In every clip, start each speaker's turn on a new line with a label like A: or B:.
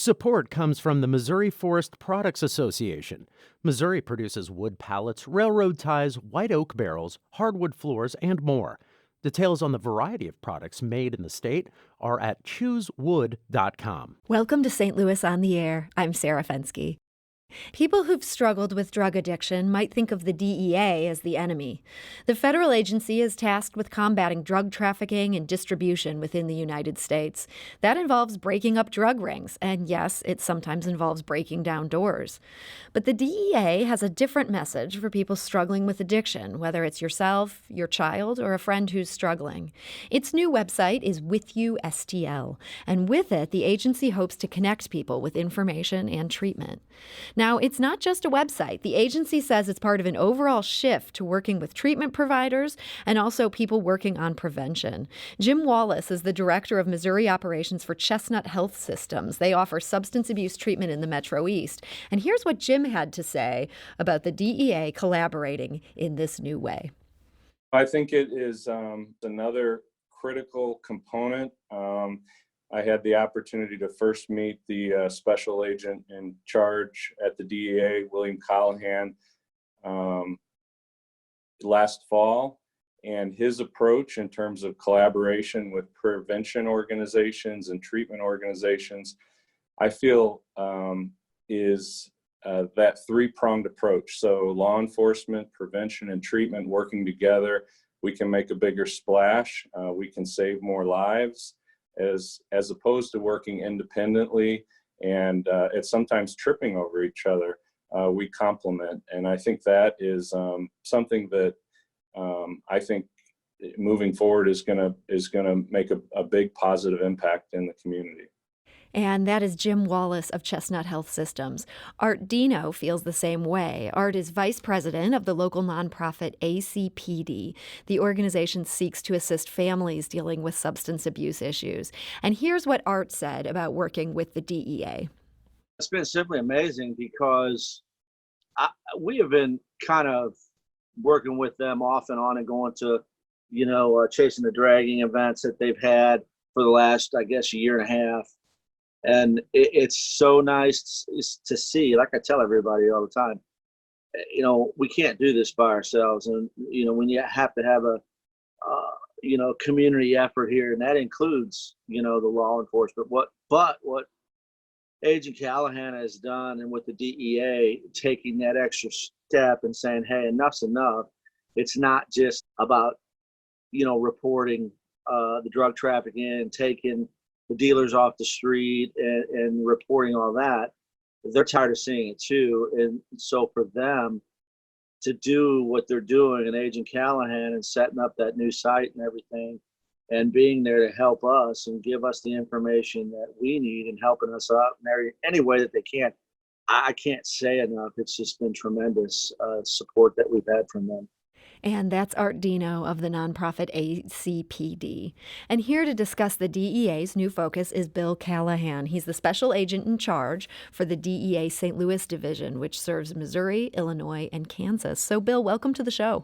A: Support comes from the Missouri Forest Products Association. Missouri produces wood pallets, railroad ties, white oak barrels, hardwood floors, and more. Details on the variety of products made in the state are at choosewood.com.
B: Welcome to St. Louis on the Air. I'm Sarah Fensky. People who've struggled with drug addiction might think of the DEA as the enemy. The federal agency is tasked with combating drug trafficking and distribution within the United States. That involves breaking up drug rings, and yes, it sometimes involves breaking down doors. But the DEA has a different message for people struggling with addiction, whether it's yourself, your child, or a friend who's struggling. Its new website is With You STL, and with it, the agency hopes to connect people with information and treatment. Now, it's not just a website. The agency says it's part of an overall shift to working with treatment providers and also people working on prevention. Jim Wallace is the director of Missouri operations for Chestnut Health Systems. They offer substance abuse treatment in the Metro East. And here's what Jim had to say about the DEA collaborating in this new way.
C: I think it is another critical component. I had the opportunity to first meet the special agent in charge at the DEA, William Callahan, last fall. And his approach in terms of collaboration with prevention organizations and treatment organizations, I feel is that three-pronged approach. So law enforcement, prevention, and treatment working together, we can make a bigger splash. We can save more lives. As opposed to working independently and it's sometimes tripping over each other, we complement. And I think that is something that I think moving forward is gonna make a big positive impact in the community.
B: And that is Jim Wallace of Chestnut Health Systems. Art Dino feels the same way. Art is vice president of the local nonprofit ACPD. The organization seeks to assist families dealing with substance abuse issues. And here's what Art said about working with the DEA.
D: It's been simply amazing because we have been kind of working with them off and on and going to, chasing the dragging events that they've had for the last, I guess, year and a half. And it's so nice to see, like I tell everybody all the time, we can't do this by ourselves. And, when you have to have a, community effort here, and that includes, the law enforcement. What Agent Callahan has done, and with the DEA taking that extra step and saying, hey, enough's enough. It's not just about, reporting the drug trafficking and taking the dealers off the street and reporting all that. They're tired of seeing it too. And so for them to do what they're doing, and Agent Callahan and setting up that new site and everything, and being there to help us and give us the information that we need and helping us out in any way that they can, I can't say enough. It's just been tremendous support that we've had from them.
B: And that's Art Dino of the nonprofit ACPD. And here to discuss the DEA's new focus is Bill Callahan. He's the special agent in charge for the DEA St. Louis division, which serves Missouri, Illinois, and Kansas. So, Bill, welcome to the show.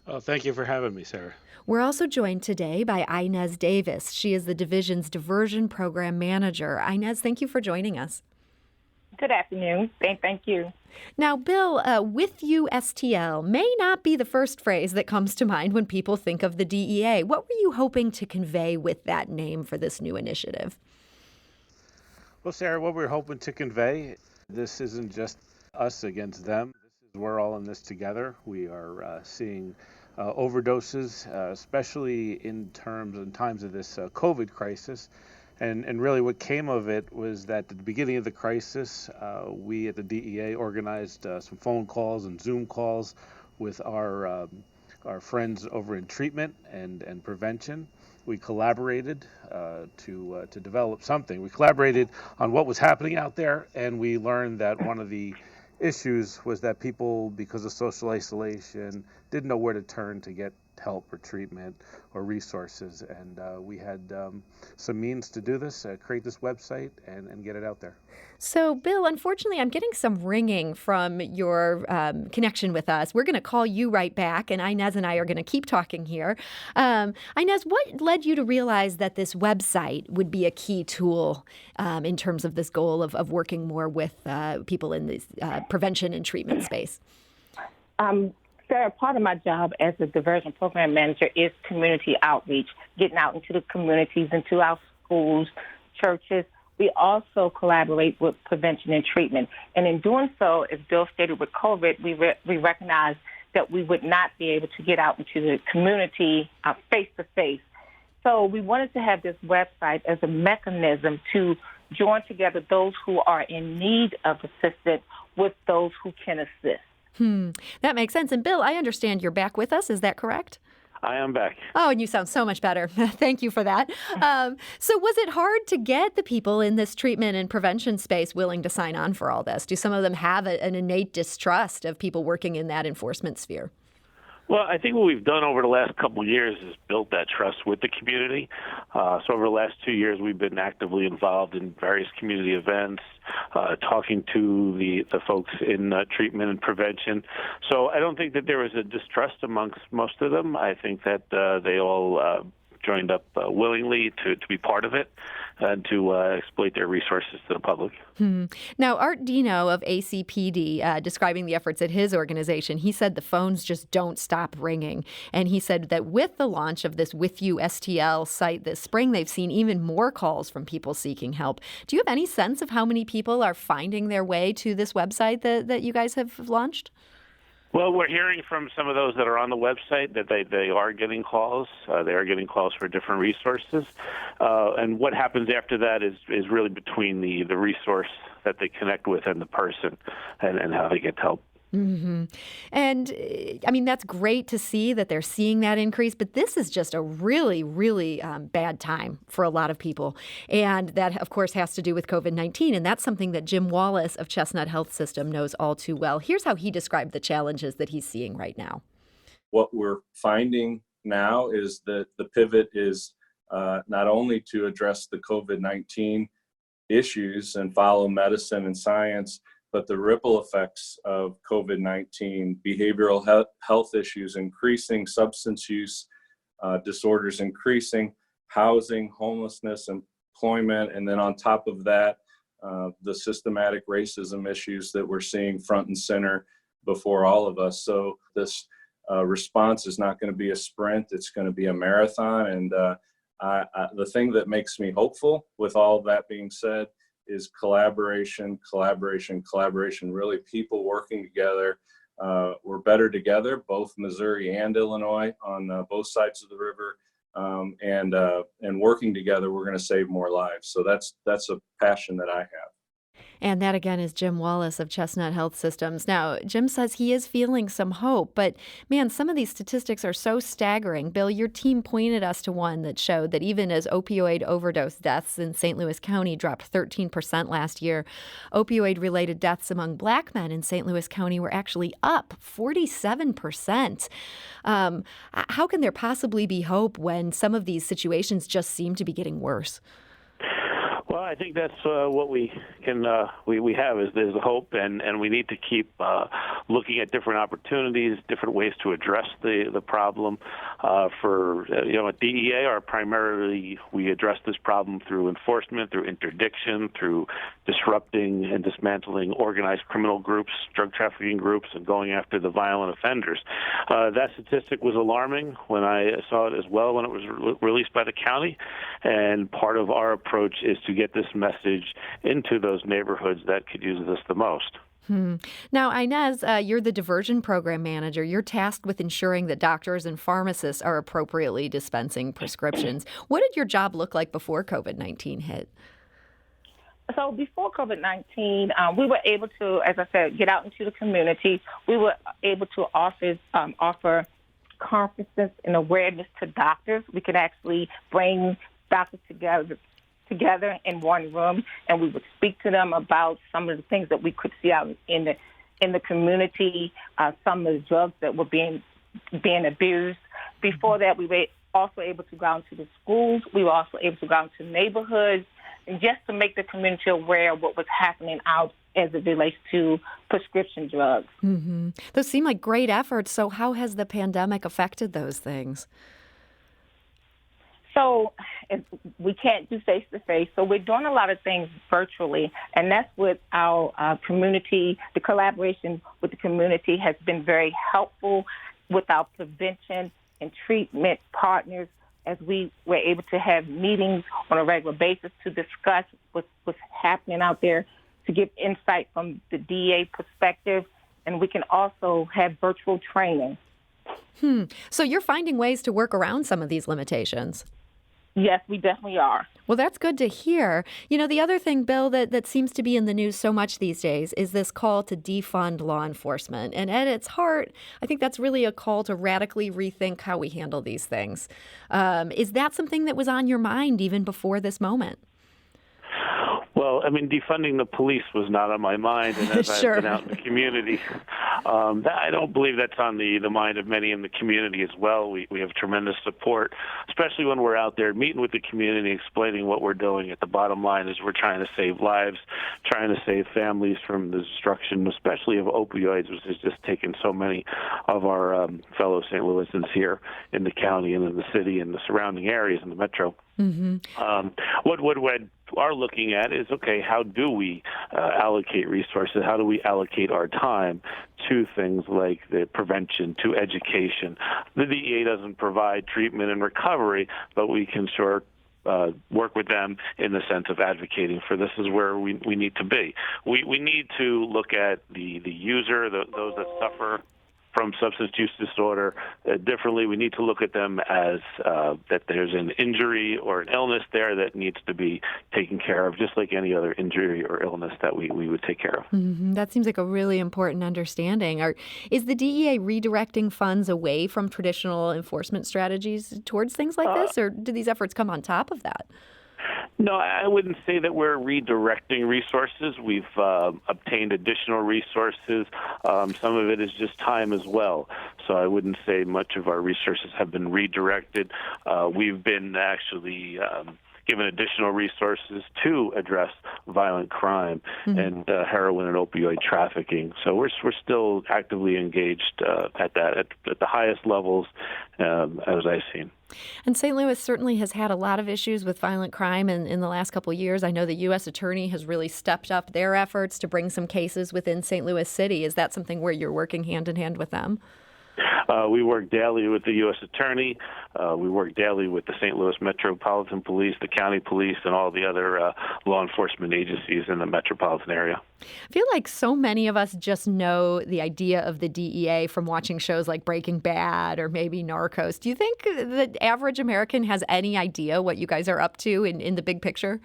E: Thank you for having me, Sarah.
B: We're also joined today by Inez Davis. She is the division's diversion program manager. Inez, thank you for joining us.
F: Good afternoon. Thank you.
B: Now, Bill, With You STL may not be the first phrase that comes to mind when people think of the DEA. What were you hoping to convey with that name for this new initiative?
E: Well, Sarah, what we're hoping to convey, this isn't just us against them. We're all in this together. We are seeing overdoses, especially in times of this COVID crisis. And really what came of it was that at the beginning of the crisis, we at the DEA organized some phone calls and Zoom calls with our friends over in treatment and prevention. We collaborated to develop something. We collaborated on what was happening out there, and we learned that one of the issues was that people, because of social isolation, didn't know where to turn to get help or treatment or resources. And we had some means to do this, create this website and get it out there.
B: So, Bill, unfortunately, I'm getting some ringing from your connection with us. We're going to call you right back, and Inez and I are going to keep talking here. Inez, what led you to realize that this website would be a key tool in terms of this goal of working more with people in the prevention and treatment space?
F: Sarah, part of my job as a diversion program manager is community outreach, getting out into the communities, into our schools, churches. We also collaborate with prevention and treatment. And in doing so, as Bill stated with COVID, we recognized that we would not be able to get out into the community face-to-face. So we wanted to have this website as a mechanism to join together those who are in need of assistance with those who can assist.
B: That makes sense. And Bill, I understand you're back with us. Is that correct?
G: I am back.
B: Oh, and you sound so much better. Thank you for that. So was it hard to get the people in this treatment and prevention space willing to sign on for all this? Do some of them have an innate distrust of people working in that enforcement sphere?
G: Well, I think what we've done over the last couple of years is built that trust with the community. So over the last 2 years, we've been actively involved in various community events, talking to the folks in treatment and prevention. So I don't think that there was a distrust amongst most of them. I think that they all joined up willingly to be part of it and to exploit their resources to the public.
B: Now, Art Dino of ACPD, describing the efforts at his organization, he said the phones just don't stop ringing. And he said that with the launch of this With You STL site this spring, they've seen even more calls from people seeking help. Do you have any sense of how many people are finding their way to this website that you guys have launched?
G: Well, we're hearing from some of those that are on the website that they are getting calls. They are getting calls for different resources. And what happens after that is really between the resource that they connect with and the person and how they get help.
B: Mm-hmm. And I mean, that's great to see that they're seeing that increase, but this is just a really, really bad time for a lot of people. And that, of course, has to do with COVID-19. And that's something that Jim Wallace of Chestnut Health System knows all too well. Here's how he described the challenges that he's seeing right now.
C: What we're finding now is that the pivot is not only to address the COVID-19 issues and follow medicine and science, but the ripple effects of COVID-19, behavioral health issues increasing, substance use disorders increasing, housing, homelessness, employment, and then on top of that, the systematic racism issues that we're seeing front and center before all of us. So this response is not going to be a sprint, it's going to be a marathon. And the thing that makes me hopeful with all of that being said is collaboration, really people working together. We're better together, both Missouri and Illinois on both sides of the river. And working together, we're going to save more lives. So that's a passion that I have.
B: And that, again, is Jim Wallace of Chestnut Health Systems. Now, Jim says he is feeling some hope, but man, some of these statistics are so staggering. Bill, your team pointed us to one that showed that even as opioid overdose deaths in St. Louis County dropped 13% last year, opioid-related deaths among Black men in St. Louis County were actually up 47%. How can there possibly be hope when some of these situations just seem to be getting worse?
G: Well, I think that's what we can we have is there's hope, and we need to keep looking at different opportunities, different ways to address the problem. At DEA, primarily we address this problem through enforcement, through interdiction, through disrupting and dismantling organized criminal groups, drug trafficking groups, and going after the violent offenders. That statistic was alarming when I saw it as well when it was released by the county, and part of our approach is to get this message into those neighborhoods that could use this the most.
B: Now, Inez, you're the diversion program manager. You're tasked with ensuring that doctors and pharmacists are appropriately dispensing prescriptions. What did your job look like before COVID-19 hit?
F: So before COVID-19, we were able to, as I said, get out into the community. We were able to offer conferences and awareness to doctors. We could actually bring doctors together in one room, and we would speak to them about some of the things that we could see out in the community, some of the drugs that were being abused, Before that, we were also able to go out into the schools. We were also able to go out into neighborhoods, and just to make the community aware of what was happening out as it relates to prescription drugs.
B: Mm-hmm. Those seem like great efforts. So how has the pandemic affected those things?
F: So we can't do face-to-face, so we're doing a lot of things virtually, and that's with our community. The collaboration with the community has been very helpful with our prevention and treatment partners, as we were able to have meetings on a regular basis to discuss what's happening out there, to give insight from the DEA perspective, and we can also have virtual training.
B: So you're finding ways to work around some of these limitations.
F: Yes, we definitely are.
B: Well, that's good to hear. You know, the other thing, Bill, that seems to be in the news so much these days is this call to defund law enforcement. And at its heart, I think that's really a call to radically rethink how we handle these things. Is that something that was on your mind even before this moment?
G: Well, I mean, defunding the police was not on my mind, and as
B: Sure.
G: I've been out in the community, I don't believe that's on the mind of many in the community as well. We have tremendous support, especially when we're out there meeting with the community, explaining what we're doing. At the bottom line is we're trying to save lives, trying to save families from the destruction, especially of opioids, which has just taken so many of our fellow St. Louisans here in the county and in the city and the surrounding areas in the metro.
B: Mm-hmm.
G: What we are looking at is, okay, how do we allocate resources? How do we allocate our time to things like the prevention, to education? The DEA doesn't provide treatment and recovery, but we can work with them in the sense of advocating for this is where we need to be. We need to look at the user, those that suffer from substance use disorder differently. We need to look at them as that there's an injury or an illness there that needs to be taken care of, just like any other injury or illness that we would take care of.
B: Mm-hmm. That seems like a really important understanding. Is the DEA redirecting funds away from traditional enforcement strategies towards things like this, or do these efforts come on top of that?
G: No, I wouldn't say that we're redirecting resources. We've obtained additional resources. Some of it is just time as well. So I wouldn't say much of our resources have been redirected. We've been actually given additional resources to address violent crime and heroin and opioid trafficking. So we're still actively engaged at the highest levels as I've seen.
B: And St. Louis certainly has had a lot of issues with violent crime in the last couple of years. I know the U.S. Attorney has really stepped up their efforts to bring some cases within St. Louis City. Is that something where you're working hand in hand with them?
G: We work daily with the U.S. Attorney. We work daily with the St. Louis Metropolitan Police, the county police, and all the other law enforcement agencies in the metropolitan area.
B: I feel like so many of us just know the idea of the DEA from watching shows like Breaking Bad or maybe Narcos. Do you think the average American has any idea what you guys are up to in the big picture?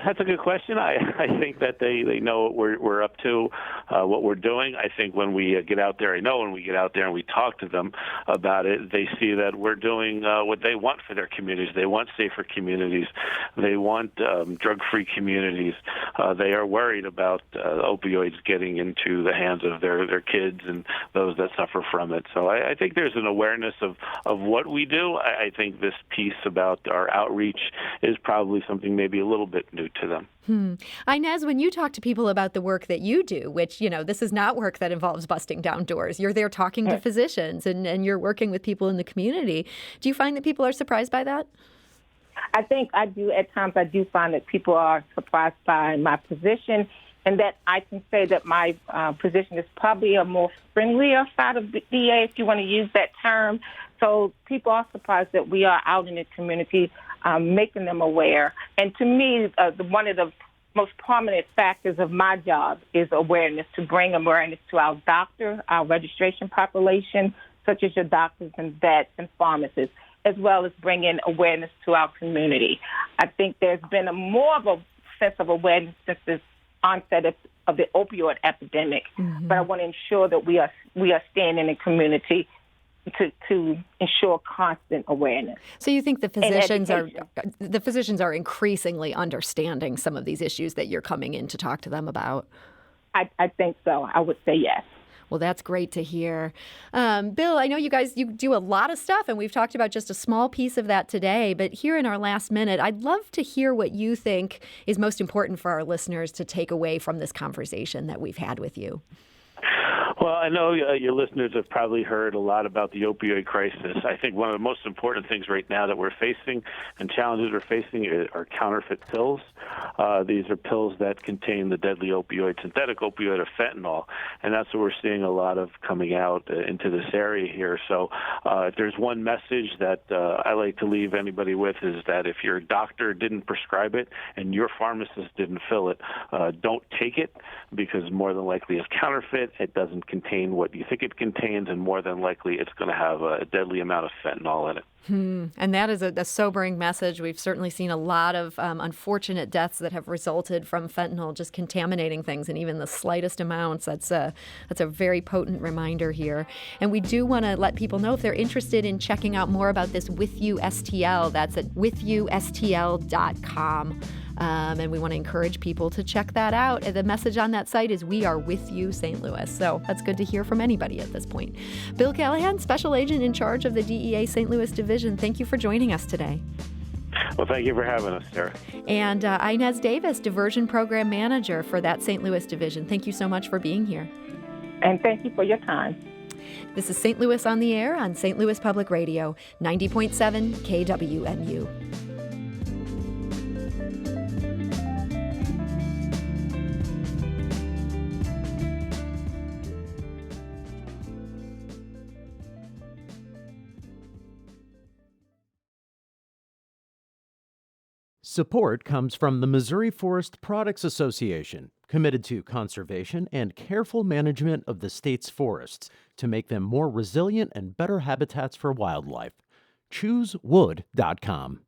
G: That's a good question. I think that they know what we're up to, what we're doing. I think when we get out there, when we get out there and we talk to them about it, they see that we're doing what they want for their communities. They want safer communities. They want drug-free communities. They are worried about opioids getting into the hands of their kids and those that suffer from it. So I think there's an awareness of what we do. I think this piece about our outreach is probably something maybe a little bit new to them.
B: Inez, when you talk to people about the work that you do, which, this is not work that involves busting down doors. You're there talking to physicians and you're working with people in the community. Do you find that people are surprised by that?
F: I think I do. At times I do find that people are surprised by my position, and that I can say that my position is probably a more friendlier side of the DA, if you want to use that term. So people are surprised that we are out in the community making them aware. And to me, one of the most prominent factors of my job is awareness, to bring awareness to our doctor, our registration population, such as your doctors and vets and pharmacists, as well as bring in awareness to our community. I think there's been more of a sense of awareness since the onset of the opioid epidemic, but I want to ensure that we are staying in the community to ensure constant awareness.
B: So you think the physicians are increasingly understanding some of these issues that you're coming in to talk to them about?
F: I think so. I would say yes.
B: Well, that's great to hear. Bill, I know you do a lot of stuff, and we've talked about just a small piece of that today. But here in our last minute, I'd love to hear what you think is most important for our listeners to take away from this conversation that we've had with you.
G: Well, I know your listeners have probably heard a lot about the opioid crisis. I think one of the most important things right now that we're facing and challenges we're facing are counterfeit pills. These are pills that contain the deadly opioid, synthetic opioid of fentanyl, and that's what we're seeing a lot of coming out into this area here. So if there's one message that I like to leave anybody with is that if your doctor didn't prescribe it and your pharmacist didn't fill it, don't take it, because more than likely it's counterfeit. It doesn't contain what you think it contains, and more than likely it's going to have a deadly amount of fentanyl in it.
B: And that is a sobering message. We've certainly seen a lot of unfortunate deaths that have resulted from fentanyl just contaminating things, and even the slightest amounts. That's a very potent reminder here. And we do want to let people know if they're interested in checking out more about this With You STL. That's at withyoustl.com. And we want to encourage people to check that out. The message on that site is "We are with you, St. Louis." So that's good to hear from anybody at this point. Bill Callahan, Special Agent in charge of the DEA St. Louis Division, thank you for joining us today.
G: Well, thank you for having us, Sarah.
B: And Inez Davis, Diversion Program Manager for that St. Louis Division. Thank you so much for being here.
F: And thank you for your time.
B: This is St. Louis on the Air on St. Louis Public Radio, 90.7 KWMU.
A: Support comes from the Missouri Forest Products Association, committed to conservation and careful management of the state's forests to make them more resilient and better habitats for wildlife. ChooseWood.com.